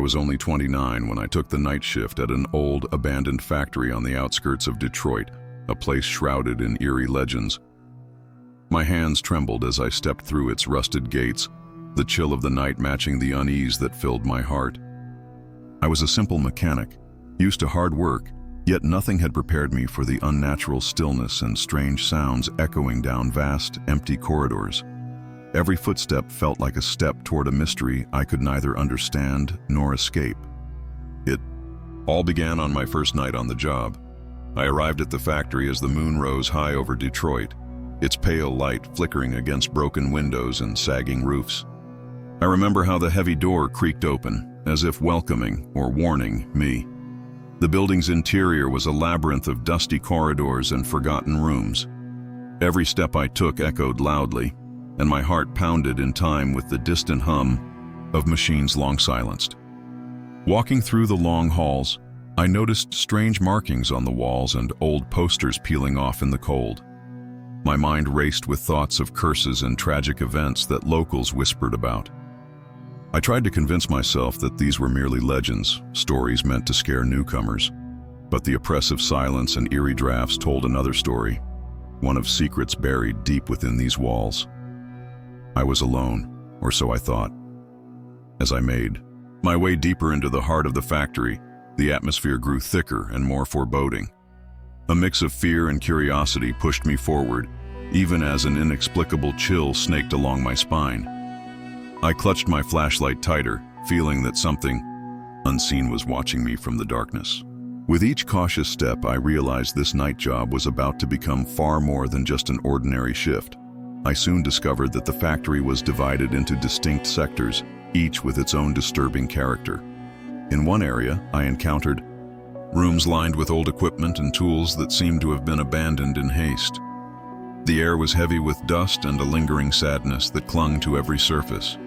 was only 29 when I took the night shift at an old, abandoned factory on the outskirts of Detroit, a place shrouded in eerie legends. My hands trembled as I stepped through its rusted gates, the chill of the night matching the unease that filled my heart. I was a simple mechanic, used to hard work, yet nothing had prepared me for the unnatural stillness and strange sounds echoing down vast, empty corridors. Every footstep felt like a step toward a mystery I could neither understand nor escape. It all began on my first night on the job. I arrived at the factory as the moon rose high over Detroit, its pale light flickering against broken windows and sagging roofs. I remember how the heavy door creaked open, as if welcoming or warning me. The building's interior was a labyrinth of dusty corridors and forgotten rooms. Every step I took echoed loudly, and my heart pounded in time with the distant hum of machines long silenced. Walking through the long halls, I noticed strange markings on the walls and old posters peeling off in the cold. My mind raced with thoughts of curses and tragic events that locals whispered about. I tried to convince myself that these were merely legends, stories meant to scare newcomers, but the oppressive silence and eerie drafts told another story, one of secrets buried deep within these walls. I was alone, or so I thought. As I made my way deeper into the heart of the factory, the atmosphere grew thicker and more foreboding. A mix of fear and curiosity pushed me forward, even as an inexplicable chill snaked along my spine. I clutched my flashlight tighter, feeling that something unseen was watching me from the darkness. With each cautious step, I realized this night job was about to become far more than just an ordinary shift. I soon discovered that the factory was divided into distinct sectors, each with its own disturbing character. In one area, I encountered rooms lined with old equipment and tools that seemed to have been abandoned in haste. The air was heavy with dust and a lingering sadness that clung to every surface.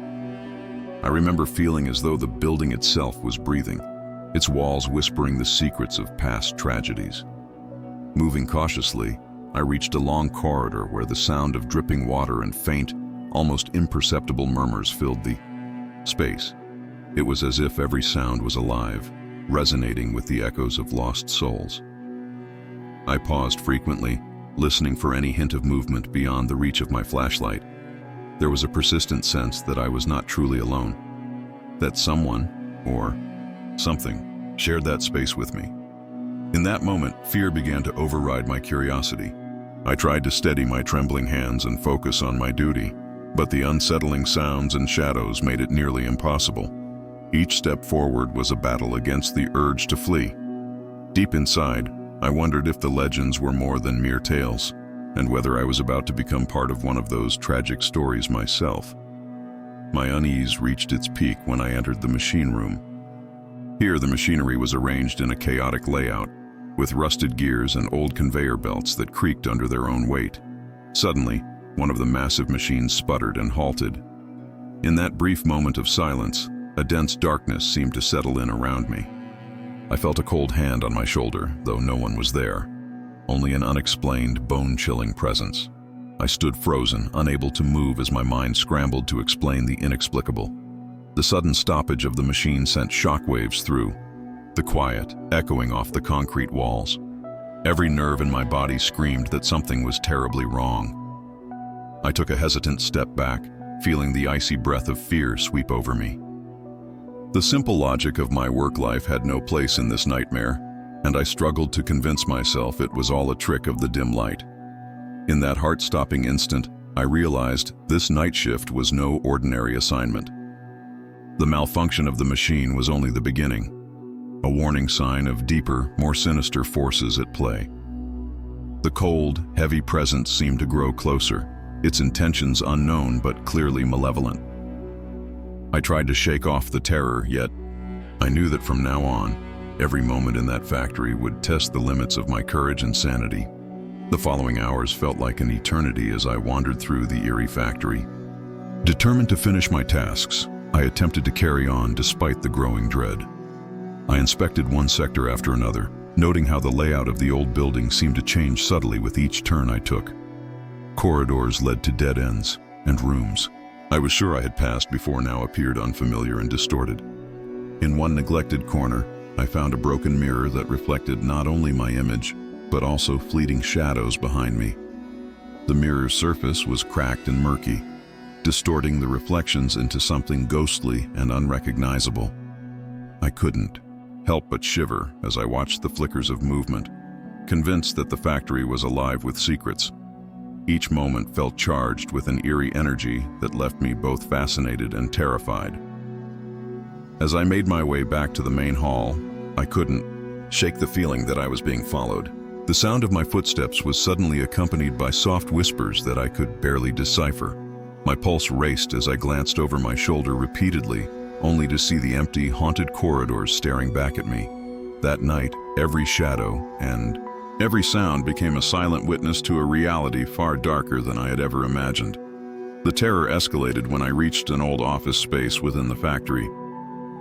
I remember feeling as though the building itself was breathing, its walls whispering the secrets of past tragedies. Moving cautiously, I reached a long corridor where the sound of dripping water and faint, almost imperceptible murmurs filled the space. It was as if every sound was alive, resonating with the echoes of lost souls. I paused frequently, listening for any hint of movement beyond the reach of my flashlight. There was a persistent sense that I was not truly alone, that someone, or something, shared that space with me. In that moment, fear began to override my curiosity. I tried to steady my trembling hands and focus on my duty, but the unsettling sounds and shadows made it nearly impossible. Each step forward was a battle against the urge to flee. Deep inside, I wondered if the legends were more than mere tales, and whether I was about to become part of one of those tragic stories myself. My unease reached its peak when I entered the machine room. Here, the machinery was arranged in a chaotic layout, with rusted gears and old conveyor belts that creaked under their own weight. Suddenly, one of the massive machines sputtered and halted. In that brief moment of silence, a dense darkness seemed to settle in around me. I felt a cold hand on my shoulder, though no one was there. Only an unexplained, bone-chilling presence. I stood frozen, unable to move as my mind scrambled to explain the inexplicable. The sudden stoppage of the machine sent shockwaves through, the quiet echoing off the concrete walls. Every nerve in my body screamed that something was terribly wrong. I took a hesitant step back, feeling the icy breath of fear sweep over me. The simple logic of my work life had no place in this nightmare, and I struggled to convince myself it was all a trick of the dim light. In that heart-stopping instant, I realized this night shift was no ordinary assignment. The malfunction of the machine was only the beginning, a warning sign of deeper, more sinister forces at play. The cold, heavy presence seemed to grow closer, its intentions unknown but clearly malevolent. I tried to shake off the terror, yet I knew that from now on, every moment in that factory would test the limits of my courage and sanity. The following hours felt like an eternity as I wandered through the eerie factory. Determined to finish my tasks, I attempted to carry on despite the growing dread. I inspected one sector after another, noting how the layout of the old building seemed to change subtly with each turn I took. Corridors led to dead ends and rooms I was sure I had passed before now appeared unfamiliar and distorted. In one neglected corner, I found a broken mirror that reflected not only my image, but also fleeting shadows behind me. The mirror's surface was cracked and murky, distorting the reflections into something ghostly and unrecognizable. I couldn't help but shiver as I watched the flickers of movement, convinced that the factory was alive with secrets. Each moment felt charged with an eerie energy that left me both fascinated and terrified. As I made my way back to the main hall, I couldn't shake the feeling that I was being followed. The sound of my footsteps was suddenly accompanied by soft whispers that I could barely decipher. My pulse raced as I glanced over my shoulder repeatedly, only to see the empty, haunted corridors staring back at me. That night, every shadow and every sound became a silent witness to a reality far darker than I had ever imagined. The terror escalated when I reached an old office space within the factory.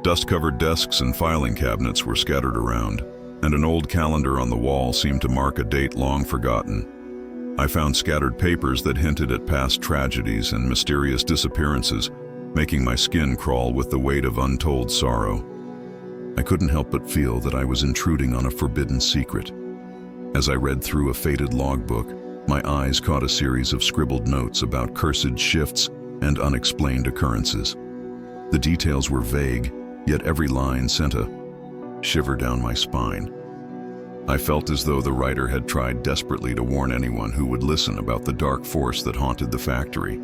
Dust-covered desks and filing cabinets were scattered around, and an old calendar on the wall seemed to mark a date long forgotten. I found scattered papers that hinted at past tragedies and mysterious disappearances, making my skin crawl with the weight of untold sorrow. I couldn't help but feel that I was intruding on a forbidden secret. As I read through a faded logbook, my eyes caught a series of scribbled notes about cursed shifts and unexplained occurrences. The details were vague, yet every line sent a shiver down my spine. I felt as though the writer had tried desperately to warn anyone who would listen about the dark force that haunted the factory.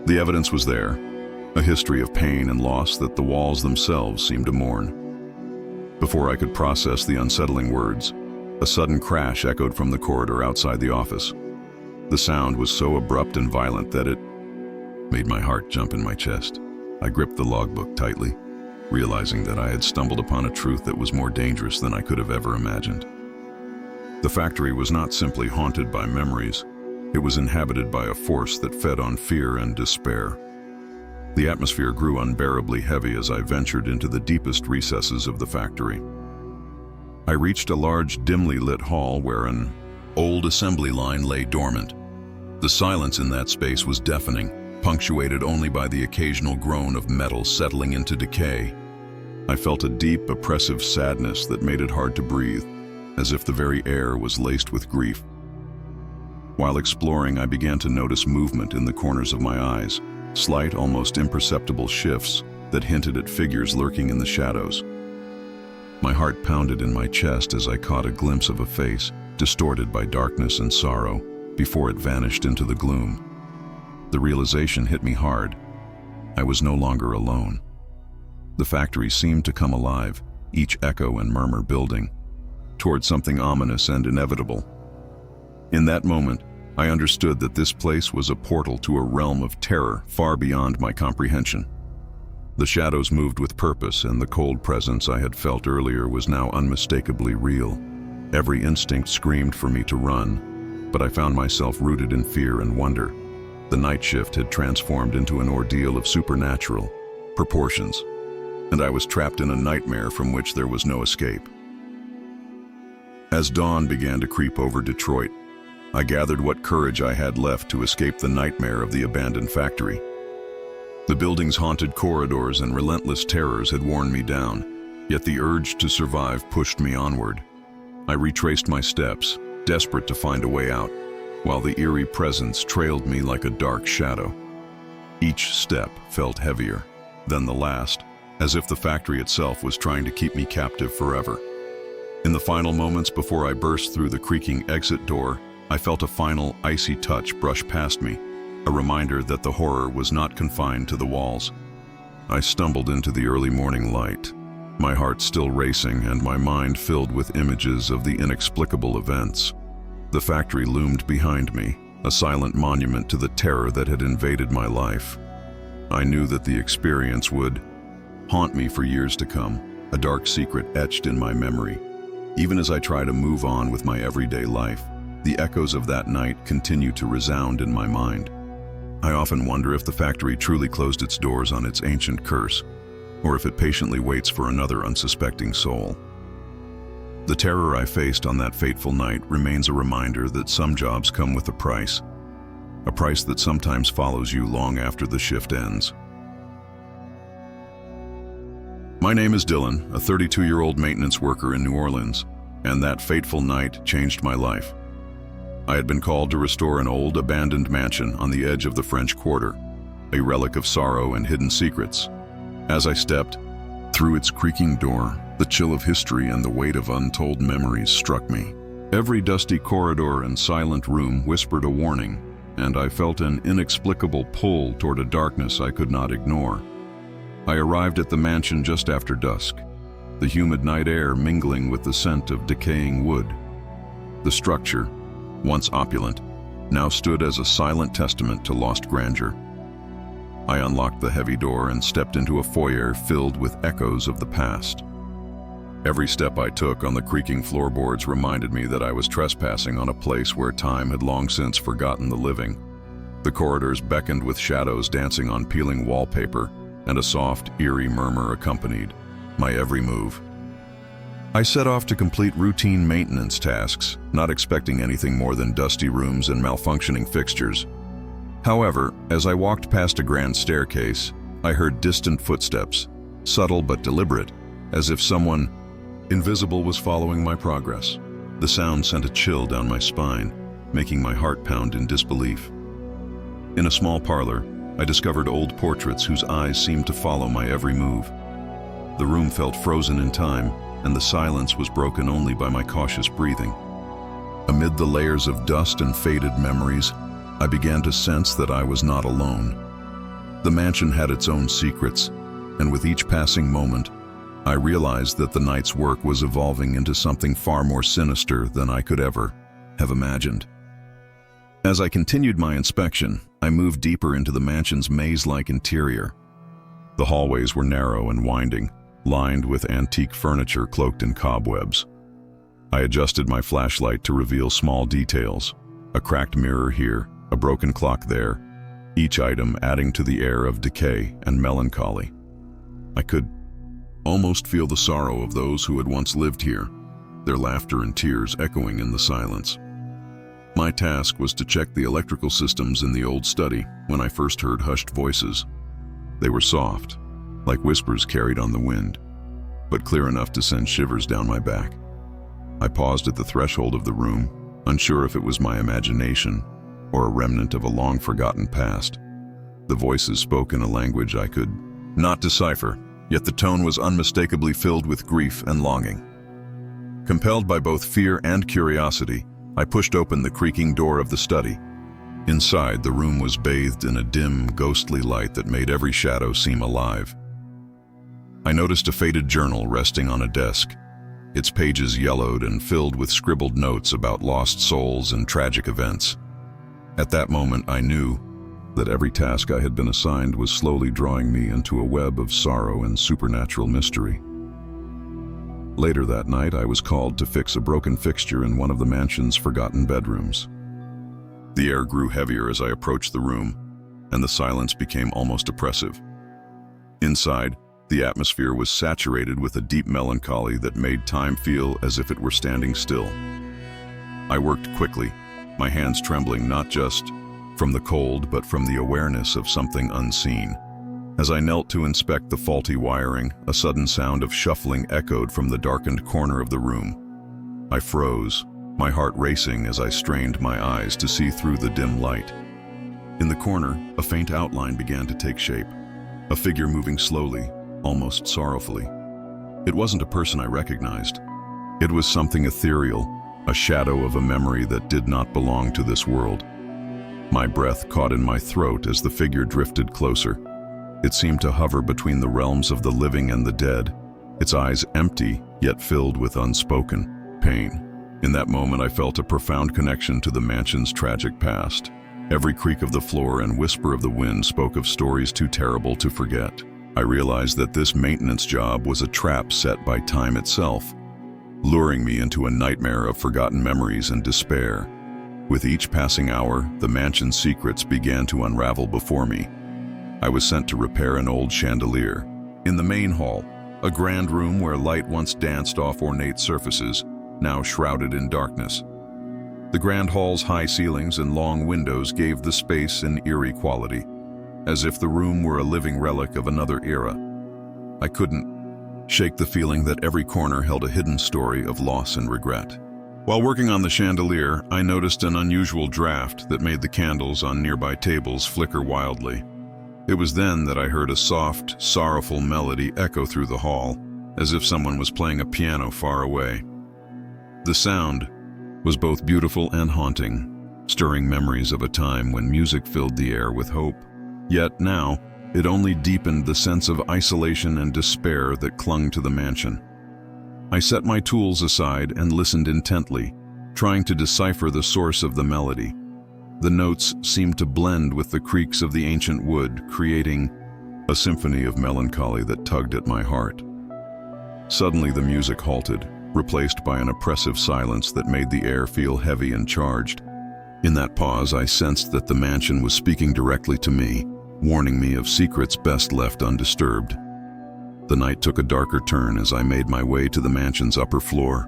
The evidence was there, a history of pain and loss that the walls themselves seemed to mourn. Before I could process the unsettling words, a sudden crash echoed from the corridor outside the office. The sound was so abrupt and violent that it made my heart jump in my chest. I gripped the logbook tightly, realizing that I had stumbled upon a truth that was more dangerous than I could have ever imagined. The factory was not simply haunted by memories, it was inhabited by a force that fed on fear and despair. The atmosphere grew unbearably heavy as I ventured into the deepest recesses of the factory. I reached a large, dimly lit hall where an old assembly line lay dormant. The silence in that space was deafening, punctuated only by the occasional groan of metal settling into decay. I felt a deep, oppressive sadness that made it hard to breathe, as if the very air was laced with grief. While exploring, I began to notice movement in the corners of my eyes, slight, almost imperceptible shifts that hinted at figures lurking in the shadows. My heart pounded in my chest as I caught a glimpse of a face, distorted by darkness and sorrow, before it vanished into the gloom. The realization hit me hard. I was no longer alone. The factory seemed to come alive, each echo and murmur building toward something ominous and inevitable. In that moment, I understood that this place was a portal to a realm of terror far beyond my comprehension. The shadows moved with purpose, and the cold presence I had felt earlier was now unmistakably real. Every instinct screamed for me to run, but I found myself rooted in fear and wonder. The night shift had transformed into an ordeal of supernatural proportions, and I was trapped in a nightmare from which there was no escape. As dawn began to creep over Detroit, I gathered what courage I had left to escape the nightmare of the abandoned factory. The building's haunted corridors and relentless terrors had worn me down, yet the urge to survive pushed me onward. I retraced my steps, desperate to find a way out, while the eerie presence trailed me like a dark shadow. Each step felt heavier than the last, as if the factory itself was trying to keep me captive forever. In the final moments before I burst through the creaking exit door, I felt a final icy touch brush past me, a reminder that the horror was not confined to the walls. I stumbled into the early morning light, my heart still racing and my mind filled with images of the inexplicable events. The factory loomed behind me, a silent monument to the terror that had invaded my life. I knew that the experience would haunt me for years to come, a dark secret etched in my memory. Even as I try to move on with my everyday life, the echoes of that night continue to resound in my mind. I often wonder if the factory truly closed its doors on its ancient curse, or if it patiently waits for another unsuspecting soul. The terror I faced on that fateful night remains a reminder that some jobs come with a price that sometimes follows you long after the shift ends. My name is Dylan, a 32-year-old maintenance worker in New Orleans, and that fateful night changed my life. I had been called to restore an old, abandoned mansion on the edge of the French Quarter, a relic of sorrow and hidden secrets. As I stepped through its creaking door, the chill of history and the weight of untold memories struck me. Every dusty corridor and silent room whispered a warning, and I felt an inexplicable pull toward a darkness I could not ignore. I arrived at the mansion just after dusk, the humid night air mingling with the scent of decaying wood. The structure, once opulent, now stood as a silent testament to lost grandeur. I unlocked the heavy door and stepped into a foyer filled with echoes of the past. Every step I took on the creaking floorboards reminded me that I was trespassing on a place where time had long since forgotten the living. The corridors beckoned with shadows dancing on peeling wallpaper, and a soft, eerie murmur accompanied my every move. I set off to complete routine maintenance tasks, not expecting anything more than dusty rooms and malfunctioning fixtures. However, as I walked past a grand staircase, I heard distant footsteps, subtle but deliberate, as if someone invisible was following my progress. The sound sent a chill down my spine, making my heart pound in disbelief. In a small parlor, I discovered old portraits whose eyes seemed to follow my every move. The room felt frozen in time, and the silence was broken only by my cautious breathing. Amid the layers of dust and faded memories, I began to sense that I was not alone. The mansion had its own secrets, and with each passing moment, I realized that the night's work was evolving into something far more sinister than I could ever have imagined. As I continued my inspection, I moved deeper into the mansion's maze-like interior. The hallways were narrow and winding, lined with antique furniture cloaked in cobwebs. I adjusted my flashlight to reveal small details, a cracked mirror here, a broken clock there, each item adding to the air of decay and melancholy. I could almost feel the sorrow of those who had once lived here, their laughter and tears echoing in the silence. My task was to check the electrical systems in the old study when I first heard hushed voices. They were soft, like whispers carried on the wind, but clear enough to send shivers down my back. I paused at the threshold of the room, unsure if it was my imagination or a remnant of a long-forgotten past. The voices spoke in a language I could not decipher, yet the tone was unmistakably filled with grief and longing. Compelled by both fear and curiosity, I pushed open the creaking door of the study. Inside, the room was bathed in a dim, ghostly light that made every shadow seem alive. I noticed a faded journal resting on a desk, its pages yellowed and filled with scribbled notes about lost souls and tragic events. At that moment, I knew that every task I had been assigned was slowly drawing me into a web of sorrow and supernatural mystery. Later that night, I was called to fix a broken fixture in one of the mansion's forgotten bedrooms. The air grew heavier as I approached the room, and the silence became almost oppressive. Inside, the atmosphere was saturated with a deep melancholy that made time feel as if it were standing still. I worked quickly, my hands trembling not just from the cold but from the awareness of something unseen. As I knelt to inspect the faulty wiring, a sudden sound of shuffling echoed from the darkened corner of the room. I froze, my heart racing as I strained my eyes to see through the dim light. In the corner, a faint outline began to take shape, a figure moving slowly, almost sorrowfully. It wasn't a person I recognized. It was something ethereal, a shadow of a memory that did not belong to this world. My breath caught in my throat as the figure drifted closer. It seemed to hover between the realms of the living and the dead, its eyes empty, yet filled with unspoken pain. In that moment, I felt a profound connection to the mansion's tragic past. Every creak of the floor and whisper of the wind spoke of stories too terrible to forget. I realized that this maintenance job was a trap set by time itself, luring me into a nightmare of forgotten memories and despair. With each passing hour, the mansion's secrets began to unravel before me. I was sent to repair an old chandelier. In the main hall, a grand room where light once danced off ornate surfaces, now shrouded in darkness. The grand hall's high ceilings and long windows gave the space an eerie quality, as if the room were a living relic of another era. I couldn't shake the feeling that every corner held a hidden story of loss and regret. While working on the chandelier, I noticed an unusual draft that made the candles on nearby tables flicker wildly. It was then that I heard a soft, sorrowful melody echo through the hall, as if someone was playing a piano far away. The sound was both beautiful and haunting, stirring memories of a time when music filled the air with hope. Yet now, it only deepened the sense of isolation and despair that clung to the mansion. I set my tools aside and listened intently, trying to decipher the source of the melody. The notes seemed to blend with the creaks of the ancient wood, creating a symphony of melancholy that tugged at my heart. Suddenly the music halted, replaced by an oppressive silence that made the air feel heavy and charged. In that pause, I sensed that the mansion was speaking directly to me, warning me of secrets best left undisturbed. The night took a darker turn as I made my way to the mansion's upper floor,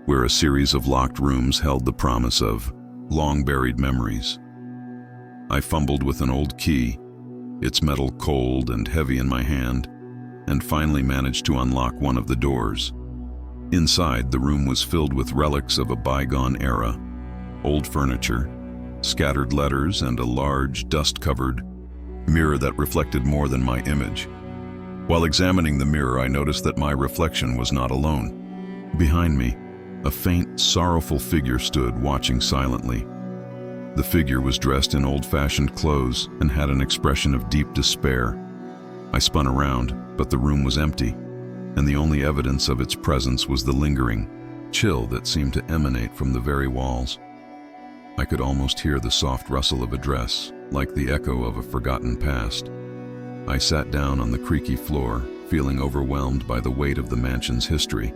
where a series of locked rooms held the promise of long-buried memories. I fumbled with an old key, its metal cold and heavy in my hand, and finally managed to unlock one of the doors. Inside, the room was filled with relics of a bygone era, old furniture, scattered letters, and a large, dust-covered mirror that reflected more than my image. While examining the mirror, I noticed that my reflection was not alone. Behind me, a faint, sorrowful figure stood, watching silently. The figure was dressed in old-fashioned clothes and had an expression of deep despair. I spun around, but the room was empty, and the only evidence of its presence was the lingering chill that seemed to emanate from the very walls. I could almost hear the soft rustle of a dress, like the echo of a forgotten past. I sat down on the creaky floor, feeling overwhelmed by the weight of the mansion's history.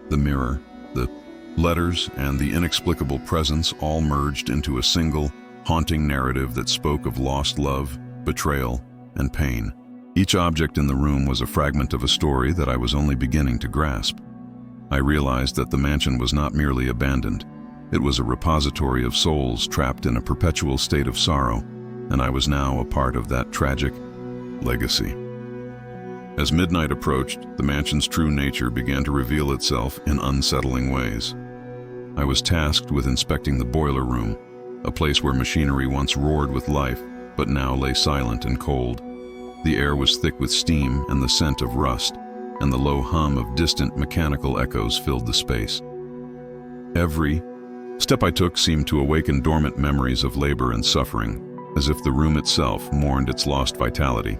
The mirror, the letters, and the inexplicable presence all merged into a single, haunting narrative that spoke of lost love, betrayal, and pain. Each object in the room was a fragment of a story that I was only beginning to grasp. I realized that the mansion was not merely abandoned. It was a repository of souls trapped in a perpetual state of sorrow, and I was now a part of that tragic legacy. As midnight approached, the mansion's true nature began to reveal itself in unsettling ways. I was tasked with inspecting the boiler room, a place where machinery once roared with life, but now lay silent and cold. The air was thick with steam and the scent of rust, and the low hum of distant mechanical echoes filled the space. Every step I took seemed to awaken dormant memories of labor and suffering, as if the room itself mourned its lost vitality.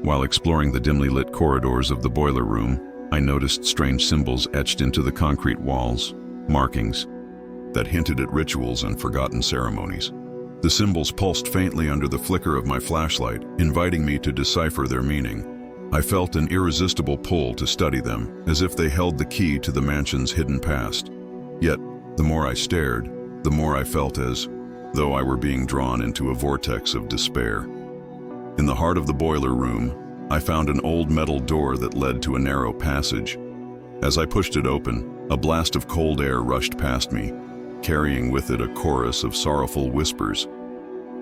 While exploring the dimly lit corridors of the boiler room, I noticed strange symbols etched into the concrete walls, markings that hinted at rituals and forgotten ceremonies. The symbols pulsed faintly under the flicker of my flashlight, inviting me to decipher their meaning. I felt an irresistible pull to study them, as if they held the key to the mansion's hidden past. Yet, the more I stared, the more I felt as though I were being drawn into a vortex of despair. In the heart of the boiler room, I found an old metal door that led to a narrow passage. As I pushed it open, a blast of cold air rushed past me, carrying with it a chorus of sorrowful whispers.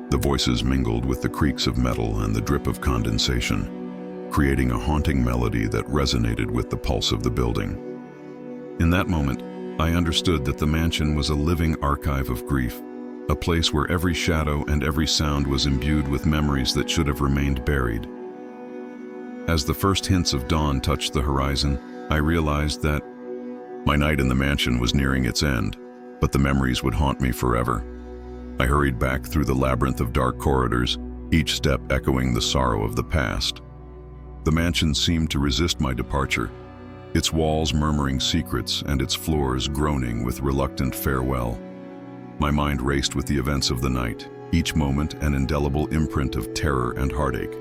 The voices mingled with the creaks of metal and the drip of condensation, creating a haunting melody that resonated with the pulse of the building. In that moment, I understood that the mansion was a living archive of grief, a place where every shadow and every sound was imbued with memories that should have remained buried. As the first hints of dawn touched the horizon, I realized that my night in the mansion was nearing its end, but the memories would haunt me forever. I hurried back through the labyrinth of dark corridors, each step echoing the sorrow of the past. The mansion seemed to resist my departure, its walls murmuring secrets and its floors groaning with reluctant farewell. My mind raced with the events of the night, each moment an indelible imprint of terror and heartache.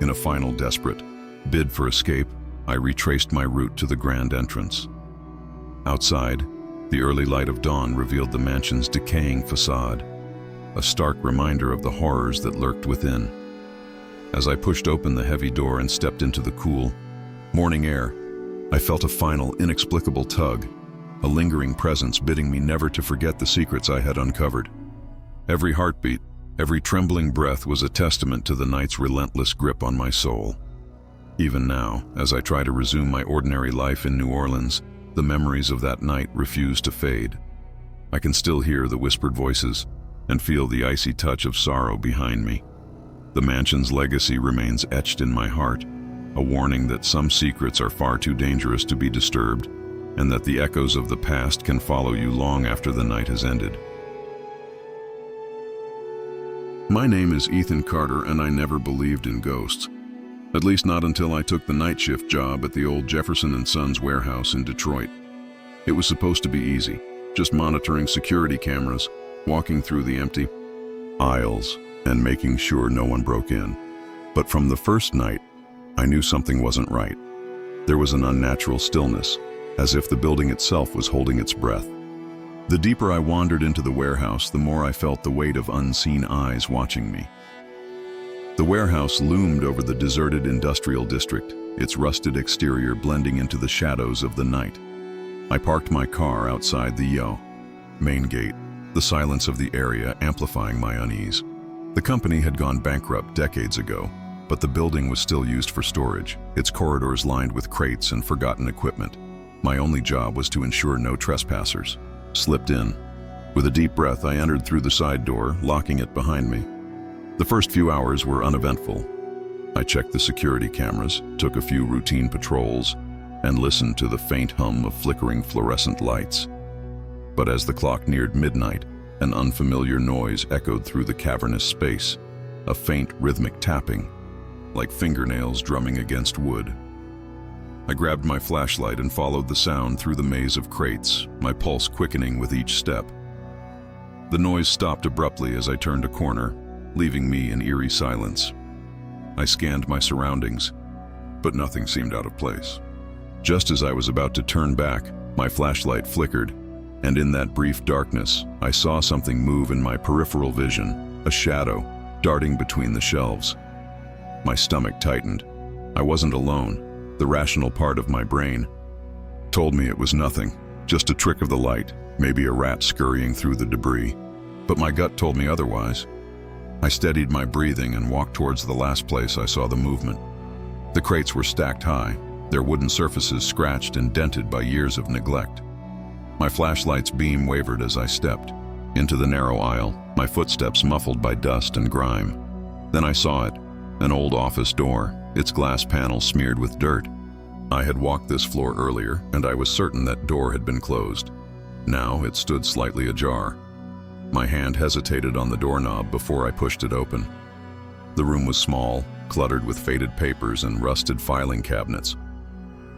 In a final desperate bid for escape, I retraced my route to the grand entrance. Outside, the early light of dawn revealed the mansion's decaying facade, a stark reminder of the horrors that lurked within. As I pushed open the heavy door and stepped into the cool, morning air, I felt a final, inexplicable tug, a lingering presence bidding me never to forget the secrets I had uncovered. Every heartbeat, every trembling breath was a testament to the night's relentless grip on my soul. Even now, as I try to resume my ordinary life in New Orleans, the memories of that night refuse to fade. I can still hear the whispered voices and feel the icy touch of sorrow behind me. The mansion's legacy remains etched in my heart, a warning that some secrets are far too dangerous to be disturbed, and that the echoes of the past can follow you long after the night has ended. My name is Ethan Carter, and I never believed in ghosts. At least not until I took the night shift job at the old Jefferson & Sons warehouse in Detroit. It was supposed to be easy, just monitoring security cameras, walking through the empty aisles, and making sure no one broke in. But from the first night, I knew something wasn't right. There was an unnatural stillness, as if the building itself was holding its breath. The deeper I wandered into the warehouse, the more I felt the weight of unseen eyes watching me. The warehouse loomed over the deserted industrial district, its rusted exterior blending into the shadows of the night. I parked my car outside the main gate, the silence of the area amplifying my unease. The company had gone bankrupt decades ago, but the building was still used for storage, its corridors lined with crates and forgotten equipment. My only job was to ensure no trespassers slipped in. With a deep breath, I entered through the side door, locking it behind me. The first few hours were uneventful. I checked the security cameras, took a few routine patrols, and listened to the faint hum of flickering fluorescent lights. But as the clock neared midnight, an unfamiliar noise echoed through the cavernous space, a faint rhythmic tapping, like fingernails drumming against wood. I grabbed my flashlight and followed the sound through the maze of crates, my pulse quickening with each step. The noise stopped abruptly as I turned a corner, leaving me in eerie silence. I scanned my surroundings, but nothing seemed out of place. Just as I was about to turn back, my flashlight flickered, and in that brief darkness, I saw something move in my peripheral vision, a shadow darting between the shelves. My stomach tightened. I wasn't alone. The rational part of my brain told me it was nothing, just a trick of the light, maybe a rat scurrying through the debris. But my gut told me otherwise. I steadied my breathing and walked towards the last place I saw the movement. The crates were stacked high, their wooden surfaces scratched and dented by years of neglect. My flashlight's beam wavered as I stepped into the narrow aisle, my footsteps muffled by dust and grime. Then I saw it, an old office door, its glass panel smeared with dirt. I had walked this floor earlier, and I was certain that door had been closed. Now it stood slightly ajar. My hand hesitated on the doorknob before I pushed it open. The room was small, cluttered with faded papers and rusted filing cabinets.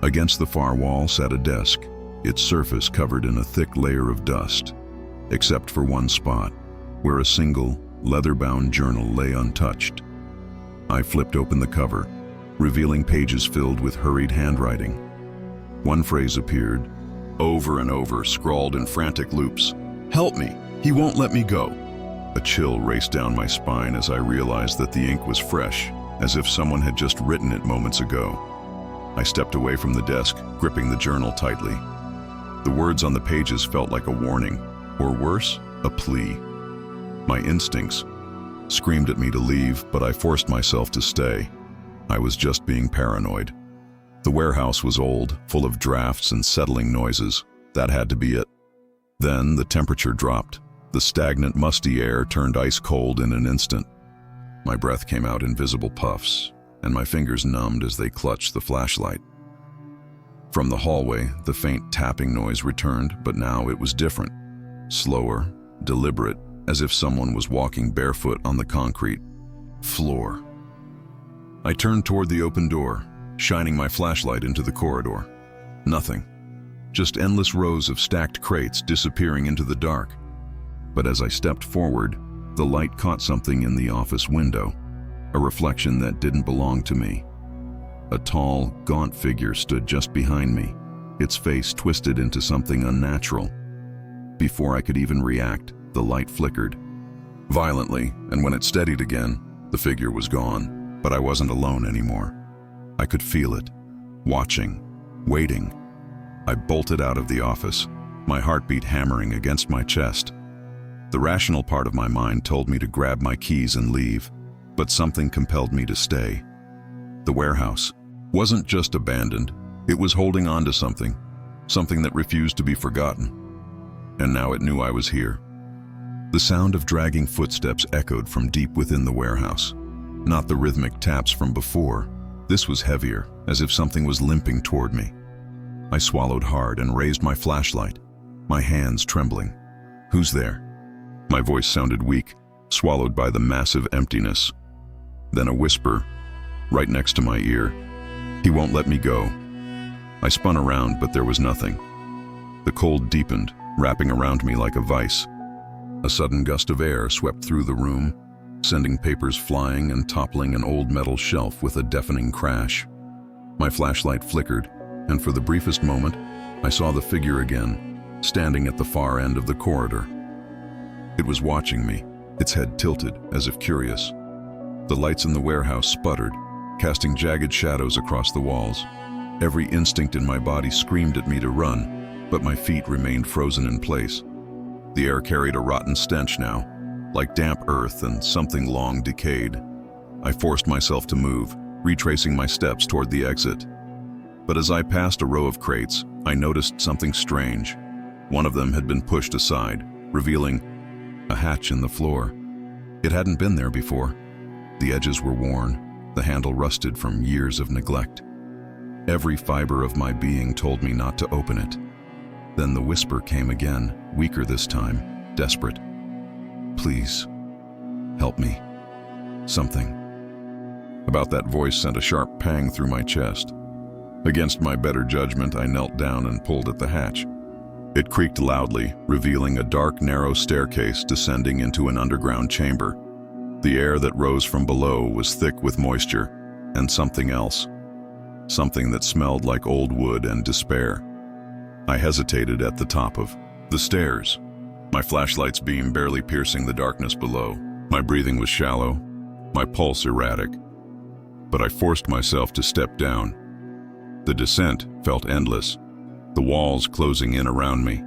Against the far wall sat a desk, its surface covered in a thick layer of dust, except for one spot, where a single, leather-bound journal lay untouched. I flipped open the cover, revealing pages filled with hurried handwriting. One phrase appeared, over and over, scrawled in frantic loops. "Help me! He won't let me go!" A chill raced down my spine as I realized that the ink was fresh, as if someone had just written it moments ago. I stepped away from the desk, gripping the journal tightly. The words on the pages felt like a warning, or worse, a plea. My instincts screamed at me to leave, but I forced myself to stay. I was just being paranoid. The warehouse was old, full of drafts and settling noises. That had to be it. Then the temperature dropped. The stagnant, musty air turned ice cold in an instant. My breath came out in visible puffs, and my fingers numbed as they clutched the flashlight. From the hallway, the faint tapping noise returned, but now it was different. Slower, deliberate, as if someone was walking barefoot on the concrete floor. I turned toward the open door, shining my flashlight into the corridor. Nothing. Just endless rows of stacked crates disappearing into the dark. But as I stepped forward, the light caught something in the office window, a reflection that didn't belong to me. A tall, gaunt figure stood just behind me, its face twisted into something unnatural. Before I could even react, the light flickered violently, and when it steadied again, the figure was gone. But I wasn't alone anymore. I could feel it, watching, waiting. I bolted out of the office, my heartbeat hammering against my chest. The rational part of my mind told me to grab my keys and leave, but something compelled me to stay. The warehouse, wasn't just abandoned, it was holding on to something, something that refused to be forgotten. And now it knew I was here. The sound of dragging footsteps echoed from deep within the warehouse. Not the rhythmic taps from before. This was heavier, as if something was limping toward me. I swallowed hard and raised my flashlight, my hands trembling. "Who's there?" My voice sounded weak, swallowed by the massive emptiness. Then a whisper, right next to my ear. "He won't let me go." I spun around, but there was nothing. The cold deepened, wrapping around me like a vice. A sudden gust of air swept through the room, sending papers flying and toppling an old metal shelf with a deafening crash. My flashlight flickered, and for the briefest moment, I saw the figure again, standing at the far end of the corridor. It was watching me, its head tilted, as if curious. The lights in the warehouse sputtered, casting jagged shadows across the walls. Every instinct in my body screamed at me to run, but my feet remained frozen in place. The air carried a rotten stench now, like damp earth and something long decayed. I forced myself to move, retracing my steps toward the exit. But as I passed a row of crates, I noticed something strange. One of them had been pushed aside, revealing a hatch in the floor. It hadn't been there before. The edges were worn, the handle rusted from years of neglect. Every fiber of my being told me not to open it. Then the whisper came again, weaker this time, desperate. "Please, help me. Something." About that voice sent a sharp pang through my chest. Against my better judgment, I knelt down and pulled at the hatch. It creaked loudly, revealing a dark, narrow staircase descending into an underground chamber. The air that rose from below was thick with moisture, and something else. Something that smelled like old wood and despair. I hesitated at the top of the stairs, my flashlight's beam barely piercing the darkness below. My breathing was shallow, my pulse erratic. But I forced myself to step down. The descent felt endless, the walls closing in around me.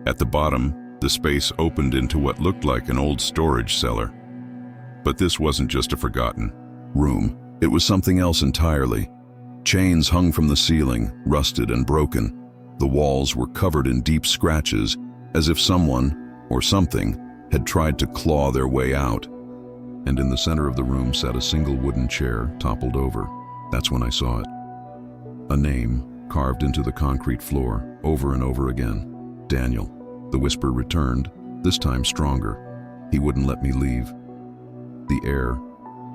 At the bottom, the space opened into what looked like an old storage cellar. But this wasn't just a forgotten room. It was something else entirely. Chains hung from the ceiling, rusted and broken. The walls were covered in deep scratches, as if someone, or something, had tried to claw their way out. And in the center of the room sat a single wooden chair, toppled over. That's when I saw it. A name carved into the concrete floor, over and over again. Daniel. The whisper returned, this time stronger. He wouldn't let me leave. The air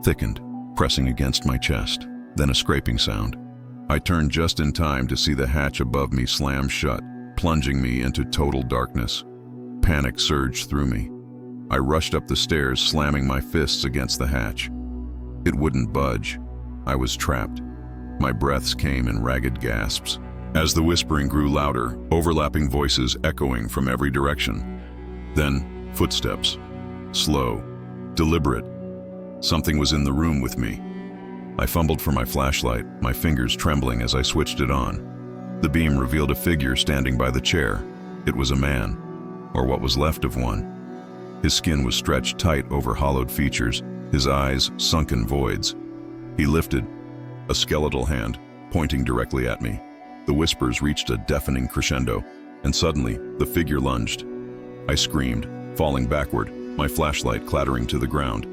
thickened, pressing against my chest, then a scraping sound. I turned just in time to see the hatch above me slam shut, plunging me into total darkness. Panic surged through me. I rushed up the stairs, slamming my fists against the hatch. It wouldn't budge. I was trapped. My breaths came in ragged gasps. As the whispering grew louder, overlapping voices echoing from every direction. Then, footsteps. Slow, deliberate. Something was in the room with me. I fumbled for my flashlight, my fingers trembling as I switched it on. The beam revealed a figure standing by the chair. It was a man, or what was left of one. His skin was stretched tight over hollowed features, his eyes sunken voids. He lifted, a skeletal hand, pointing directly at me. The whispers reached a deafening crescendo, and suddenly, the figure lunged. I screamed, falling backward, my flashlight clattering to the ground.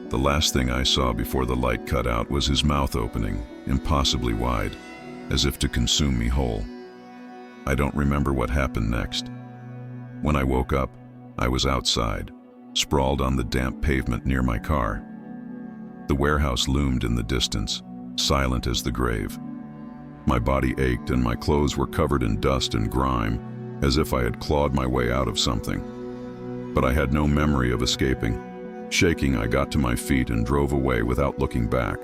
The last thing I saw before the light cut out was his mouth opening, impossibly wide, as if to consume me whole. I don't remember what happened next. When I woke up, I was outside, sprawled on the damp pavement near my car. The warehouse loomed in the distance, silent as the grave. My body ached and my clothes were covered in dust and grime, as if I had clawed my way out of something. But I had no memory of escaping. Shaking, I got to my feet and drove away without looking back.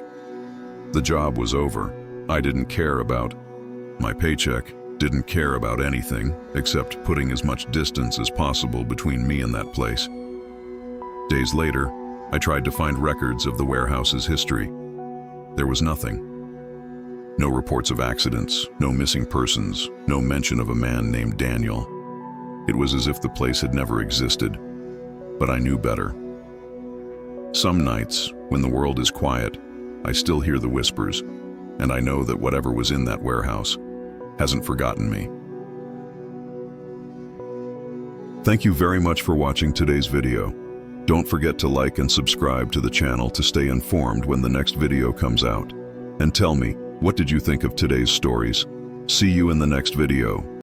The job was over. I didn't care about my paycheck, didn't care about anything except putting as much distance as possible between me and that place. Days later, I tried to find records of the warehouse's history. There was nothing. No reports of accidents, no missing persons, no mention of a man named Daniel. It was as if the place had never existed, but I knew better. Some nights, when the world is quiet, I still hear the whispers, and I know that whatever was in that warehouse hasn't forgotten me. Thank you very much for watching today's video. Don't forget to like and subscribe to the channel to stay informed when the next video comes out. And tell me, what did you think of today's stories? See you in the next video.